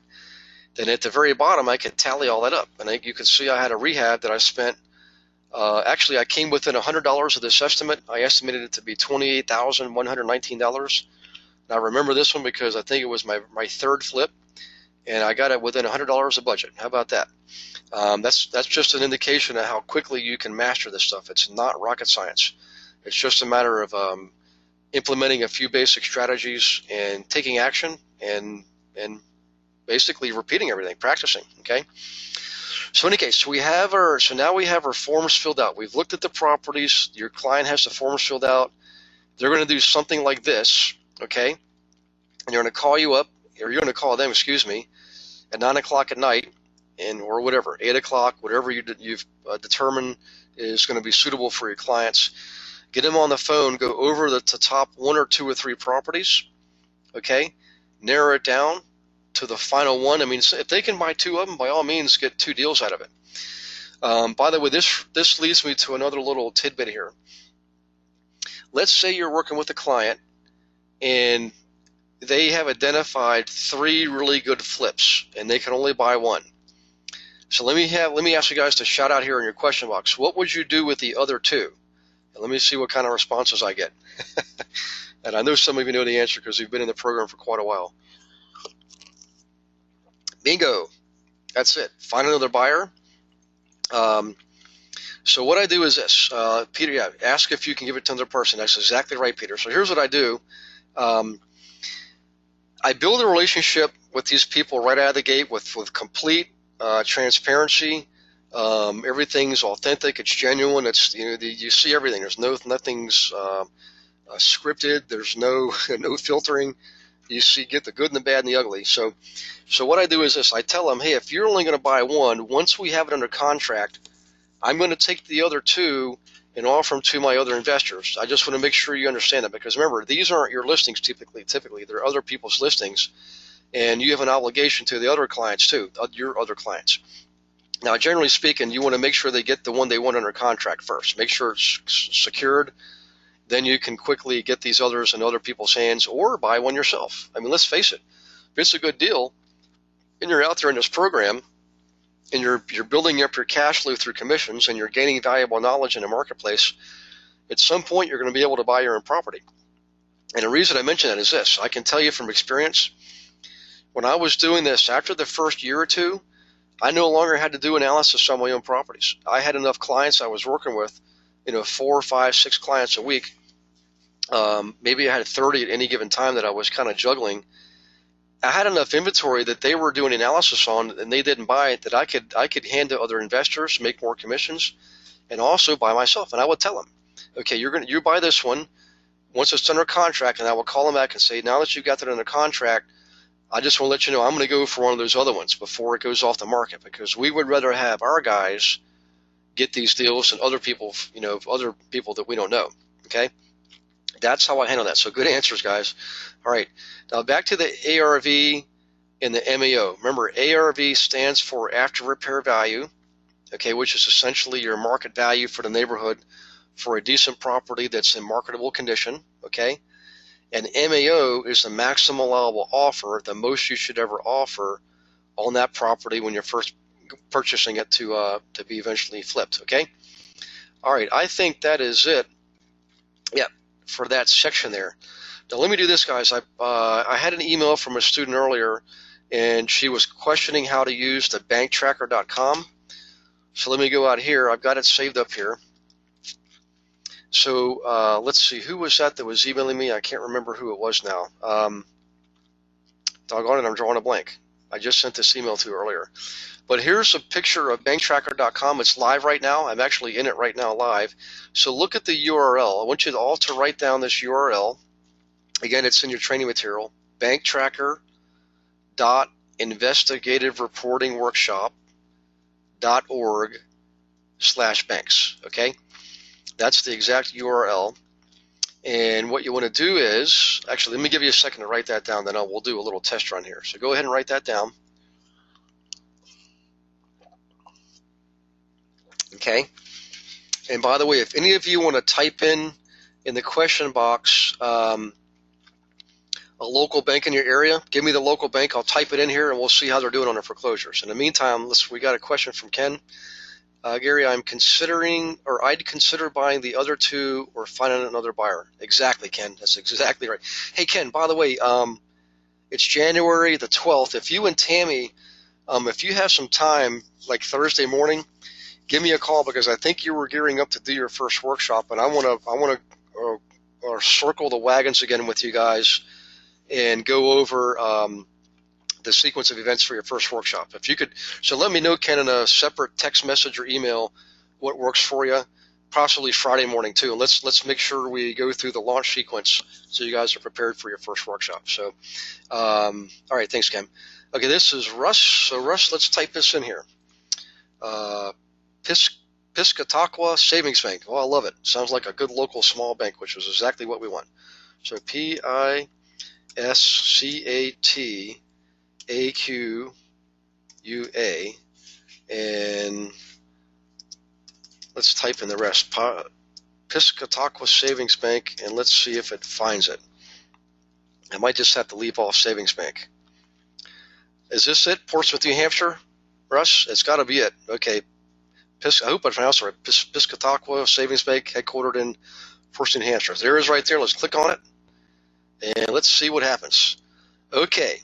Then at the very bottom, I could tally all that up. And you can see I had a rehab that I spent. Actually, I came within $100 of this estimate. I estimated it to be $28,119. Now, I remember this one because I think it was my third flip, and I got it within $100 of budget. How about that? That's just an indication of how quickly you can master this stuff. It's not rocket science. It's just a matter of implementing a few basic strategies and taking action and basically repeating everything, practicing. Okay. So in any case, so now we have our forms filled out. We've looked at the properties. Your client has the forms filled out. They're going to do something like this, okay? And they're going to call you up, or you're going to call them, excuse me, at 9 o'clock at night, or whatever, 8 o'clock, whatever you've determined is going to be suitable for your clients. Get them on the phone, go over the top 1 or 2 or 3 properties, okay? Narrow it down to the final one. I mean, if they can buy 2 of them, by all means, get 2 deals out of it. By the way, this leads me to another little tidbit here. Let's say you're working with a client and they have identified 3 really good flips and they can only buy 1. So let me ask you guys to shout out here in your question box. What would you do with the other 2? And let me see what kind of responses I get. And I know some of you know the answer because you've been in the program for quite a while. Bingo. That's it. Find another buyer. So what I do is this. Peter, yeah, ask if you can give it to another person. That's exactly right, Peter. So here's what I do. I build a relationship with these people right out of the gate with complete transparency. Everything's authentic. It's genuine. It's, you see everything. There's nothing's scripted. There's no filtering. You get the good and the bad and the ugly. So what I do is this. I tell them, hey, if you're only going to buy 1, once we have it under contract, I'm going to take the other 2 and offer them to my other investors. I just want to make sure you understand that, because remember, these aren't your listings typically. They're other people's listings, and you have an obligation to the other clients too, your other clients. Now, generally speaking, you want to make sure they get the one they want under contract first. Make sure it's secured. Then you can quickly get these others in other people's hands or buy one yourself. I mean, let's face it. If it's a good deal and you're out there in this program and you're building up your cash flow through commissions and you're gaining valuable knowledge in the marketplace, at some point you're going to be able to buy your own property. And the reason I mention that is this. I can tell you from experience, when I was doing this, after the first year or 2, I no longer had to do analysis on my own properties. I had enough clients I was working with, 4, 5, 6 clients a week. Maybe I had 30 at any given time that I was kind of juggling. I had enough inventory that they were doing analysis on, and they didn't buy it, that I could hand to other investors, make more commissions, and also buy myself. And I would tell them, okay, you buy this one once it's under contract, and I will call them back and say, now that you've got that under contract, I just want to let you know I'm going to go for one of those other ones before it goes off the market, because we would rather have our guys get these deals than other people, other people that we don't know. Okay, that's how I handle that. So good answers, guys. All right, now back to the ARV and the MAO. Remember, ARV stands for after repair value, okay, which is essentially your market value for the neighborhood for a decent property that's in marketable condition. Okay. And MAO is the maximum allowable offer, the most you should ever offer on that property when you're first purchasing it to be eventually flipped. Okay. All right. I think that is it. Yeah, for that section there. Now let me do this, guys. I had an email from a student earlier, and she was questioning how to use the Banktracker.com. So let me go out here. I've got it saved up here. So let's see, who was that was emailing me? I can't remember who it was now. Doggone it, I'm drawing a blank. I just sent this email to earlier. But here's a picture of Banktracker.com. It's live right now. I'm actually in it right now live. So look at the URL. I want you all to write down this URL. Again, it's in your training material. banktracker.investigative-reporting-workshop.org/banks. Okay? That's the exact URL. And what you want to do is, actually, let me give you a second to write that down, then we'll do a little test run here. So go ahead and write that down. Okay. And by the way, if any of you want to type in the question box a local bank in your area, give me the local bank. I'll type it in here, and we'll see how they're doing on their foreclosures. In the meantime, we got a question from Ken. Gary, I'd consider buying the other two or finding another buyer. Exactly, Ken. That's exactly right. Hey, Ken, by the way, it's January the 12th. If you and Tammy, if you have some time, like Thursday morning, give me a call, because I think you were gearing up to do your first workshop, and I want to circle the wagons again with you guys and go over the sequence of events for your first workshop. If you could, so let me know, Ken, in a separate text message or email what works for you, possibly Friday morning too. And let's make sure we go through the launch sequence so you guys are prepared for your first workshop. So, all right, thanks, Ken. Okay, this is Russ. So Russ, let's type this in here. Piscataqua Savings Bank. Oh, I love it. Sounds like a good local small bank, which is exactly what we want. So PISCATAQUA, and let's type in the rest. Piscataqua Savings Bank, and let's see if it finds it. I might just have to leave off Savings Bank. Is this it? Portsmouth, New Hampshire? Russ? It's got to be it. Okay. I hope I pronounced it right. Piscataqua Savings Bank, headquartered in Portsmouth, New Hampshire. There it is right there. Let's click on it, and let's see what happens. Okay.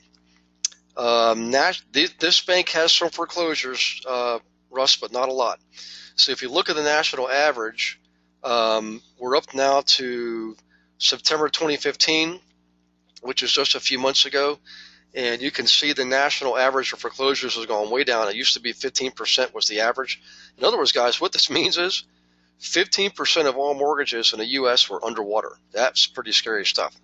This bank has some foreclosures, Russ, but not a lot. So if you look at the national average, we're up now to September 2015, which is just a few months ago. And you can see the national average for foreclosures has gone way down. It used to be 15% was the average. In other words, guys, what this means is 15% of all mortgages in the U.S. were underwater. That's pretty scary stuff.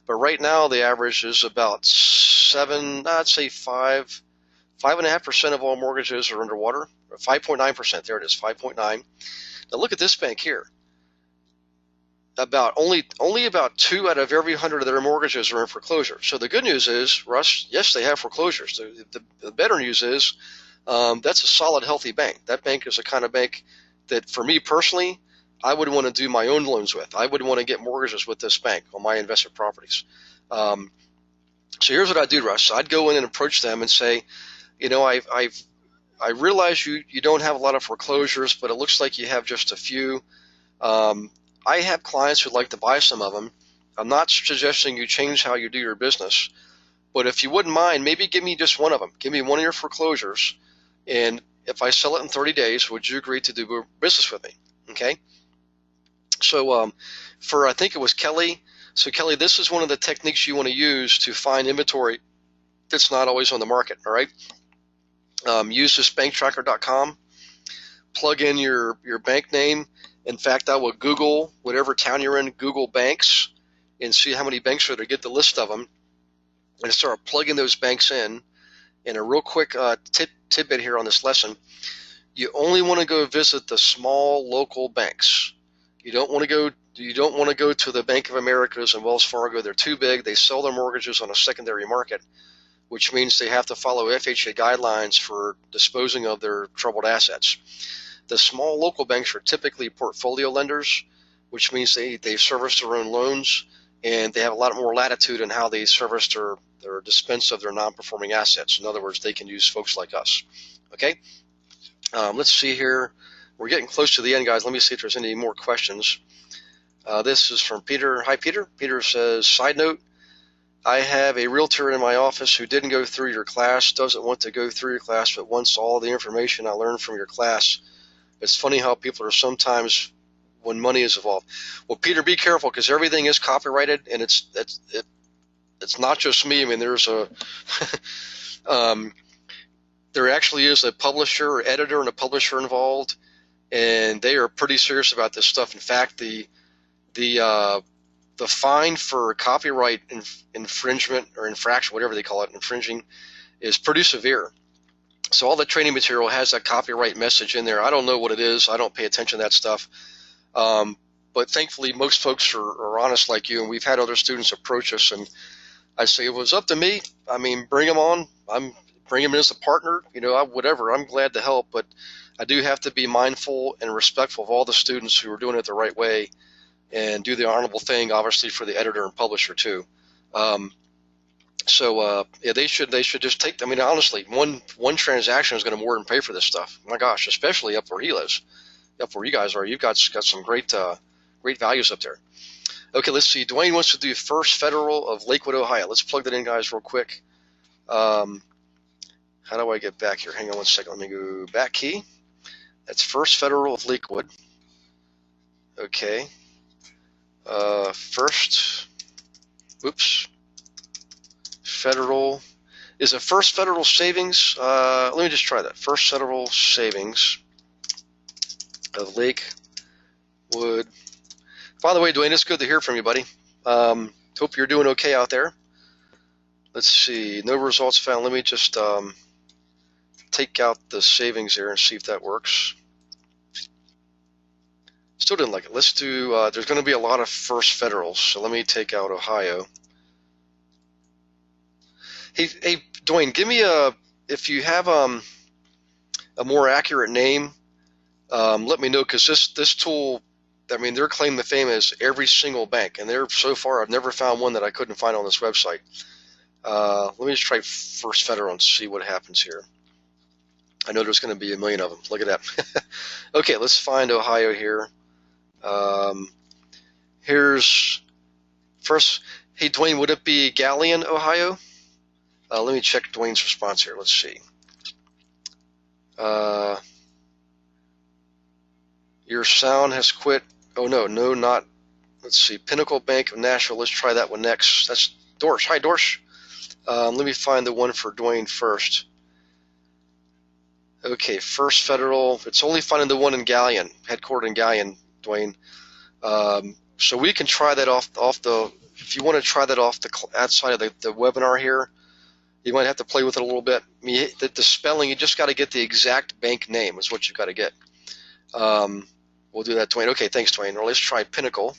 But right now, the average is about 5.5% of all mortgages are underwater. 5.9%. There it is, 5.9. Now look at this bank here. Only about 2 out of every 100 of their mortgages are in foreclosure. So the good news is, Russ, yes, they have foreclosures. The better news is that's a solid, healthy bank. That bank is the kind of bank that, for me personally, I would want to do my own loans with. I would want to get mortgages with this bank on my investment properties. So here's what I do, Russ. I'd go in and approach them and say, you know, I realize you don't have a lot of foreclosures, but it looks like you have just a few. I have clients who'd like to buy some of them. I'm not suggesting you change how you do your business, but if you wouldn't mind, maybe give me just one of them. Give me one of your foreclosures, and if I sell it in 30 days, would you agree to do business with me? Okay. So I think it was Kelly. So Kelly, this is one of the techniques you want to use to find inventory that's not always on the market. All right. Use this Banktracker.com. Plug in your bank name. In fact, I will Google whatever town you're in, Google banks, and see how many banks are there. Get the list of them, and start plugging those banks in. And a real quick tidbit here on this lesson: you only want to go visit the small local banks. You don't want to go to the Bank of Americas and Wells Fargo. They're too big. They sell their mortgages on a secondary market, which means they have to follow FHA guidelines for disposing of their troubled assets. The small local banks are typically portfolio lenders, which means they service their own loans, and they have a lot more latitude in how they service their dispense of their non-performing assets. In other words, they can use folks like us. Okay, let's see here. We're getting close to the end, guys. Let me see if there's any more questions. This is from Peter. Hi, Peter. Peter says, side note, I have a realtor in my office who didn't go through your class, doesn't want to go through your class, but wants all the information I learned from your class. It's funny how people are sometimes when money is involved. Well, Peter, be careful, because everything is copyrighted, and it's not just me. I mean, there's there actually is a publisher or editor and a publisher involved, and they are pretty serious about this stuff. In fact, the fine for copyright infringement or infraction, whatever they call it, infringing, is pretty severe. So all the training material has that copyright message in there. I don't know what it is. I don't pay attention to that stuff. But thankfully, most folks are honest like you, and we've had other students approach us, and I say, if it was up to me, I mean, bring them on. Bring them in as a partner, whatever. I'm glad to help, but I do have to be mindful and respectful of all the students who are doing it the right way and do the honorable thing, obviously, for the editor and publisher too. Yeah, they should just take. I mean, honestly, one transaction is going to more than pay for this stuff. My gosh, especially up where he lives, up where you guys are. You've got some great values up there. Okay, let's see. Dwayne wants to do First Federal of Lakewood, Ohio. Let's plug that in, guys, real quick. How do I get back here? Hang on one second. Let me go back key. That's First Federal of Lakewood. Okay. First Federal. Is it First Federal Savings? Let me just try that. First Federal Savings of Lakewood. By the way, Dwayne, it's good to hear from you, buddy. Hope you're doing okay out there. Let's see. No results found. Let me just take out the savings here and see if that works. Still didn't like it. Let's do, there's going to be a lot of First Federals, so let me take out Ohio. Hey, Dwayne, give me if you have a more accurate name, let me know, because this tool, I mean, their claim to fame is every single bank, and so far I've never found one that I couldn't find on this website. Let me just try First Federal and see what happens here. I know there's going to be a million of them. Look at that. Okay, let's find Ohio here. Here's first. Hey, Dwayne, would it be Galion, Ohio? Let me check Dwayne's response here. Let's see. Your sound has quit. Oh, no, not. Let's see. Pinnacle Bank of Nashville. Let's try that one next. That's Dorsch. Hi, Dorsch. Let me find the one for Dwayne first. Okay, First Federal. It's only finding the one in Galion, headquartered in Galion, Dwayne. So we can try that off the. If you want to try that off the outside of the webinar here, you might have to play with it a little bit. I mean, the spelling, you just got to get the exact bank name is what you got to get. We'll do that, Dwayne. Okay, thanks, Dwayne. Well, let's try Pinnacle.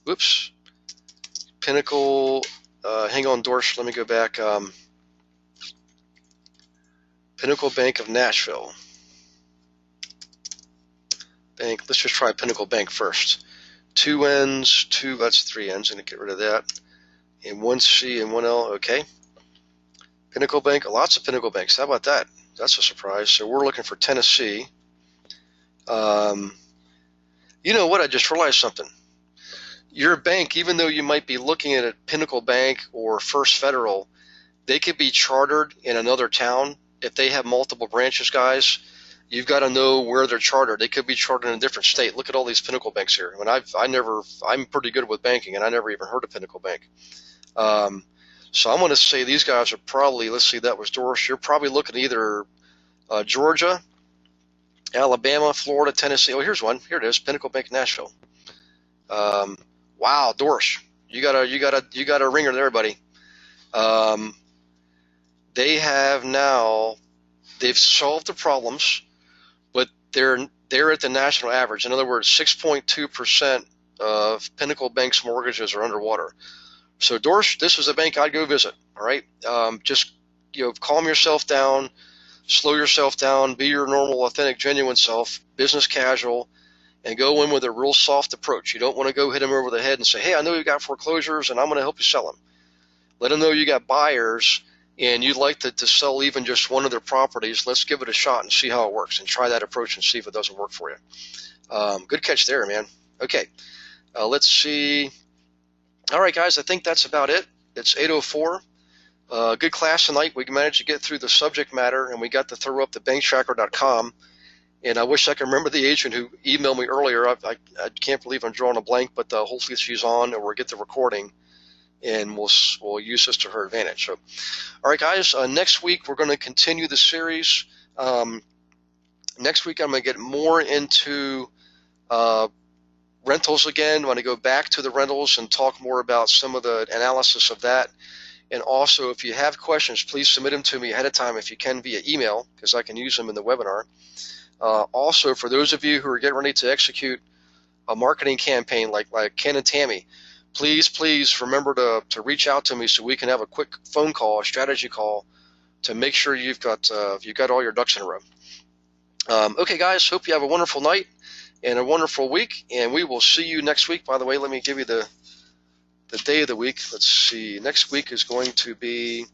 Whoops. Pinnacle. Hang on, Dorsch. Let me go back. Pinnacle Bank of Nashville. Bank. Let's just try Pinnacle Bank first. 2 N's, that's 3 N's. I'm going to get rid of that. And 1 C and 1 L. Okay. Pinnacle Bank. Lots of Pinnacle Banks. How about that? That's a surprise. So we're looking for Tennessee. You know what? I just realized something. Your bank, even though you might be looking at a Pinnacle Bank or First Federal, they could be chartered in another town. If they have multiple branches, guys, you've got to know where they're chartered. They could be chartered in a different state. Look at all these Pinnacle Banks here. I mean, I'm pretty good with banking, and I never even heard of Pinnacle Bank. So I'm going to say these guys are probably, let's see, that was Dorsch. You're probably looking at either Georgia, Alabama, Florida, Tennessee. Oh, here's one. Here it is, Pinnacle Bank, Nashville. Wow, Dorsch, you got a ringer there, buddy. They have now, they've solved the problems, but they're at the national average. In other words, 6.2% of Pinnacle Bank's mortgages are underwater. So Dorsch, this is a bank I'd go visit. All right, just calm yourself down, slow yourself down, be your normal, authentic, genuine self, business casual, and go in with a real soft approach. You don't want to go hit them over the head and say, hey, I know you got foreclosures, and I'm going to help you sell them. Let them know you got buyers, and you'd like to sell even just one of their properties. Let's give it a shot and see how it works, and try that approach and see if it doesn't work for you. Good catch there, man. Okay, let's see. All right, guys, I think that's about it. It's 8:04. Good class tonight. We managed to get through the subject matter, and we got to throw up the Banktracker.com. And I wish I could remember the agent who emailed me earlier. I can't believe I'm drawing a blank, but hopefully she's on, or we'll get the recording, and we'll use this to her advantage. So, all right, guys. Next week we're going to continue the series. Next week I'm going to get more into rentals again. I'm going to go back to the rentals and talk more about some of the analysis of that. And also, if you have questions, please submit them to me ahead of time if you can via email, because I can use them in the webinar. Also, for those of you who are getting ready to execute a marketing campaign like Ken and Tammy, please remember to reach out to me so we can have a quick phone call, a strategy call, to make sure you've got all your ducks in a row. Okay, guys, hope you have a wonderful night and a wonderful week, and we will see you next week. By the way, let me give you the day of the week. Let's see. Next week is going to be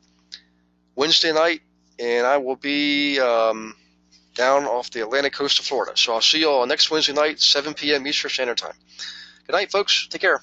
Wednesday night, and I will be down off the Atlantic coast of Florida. So I'll see you all next Wednesday night, 7 p.m. Eastern Standard Time. Good night, folks. Take care.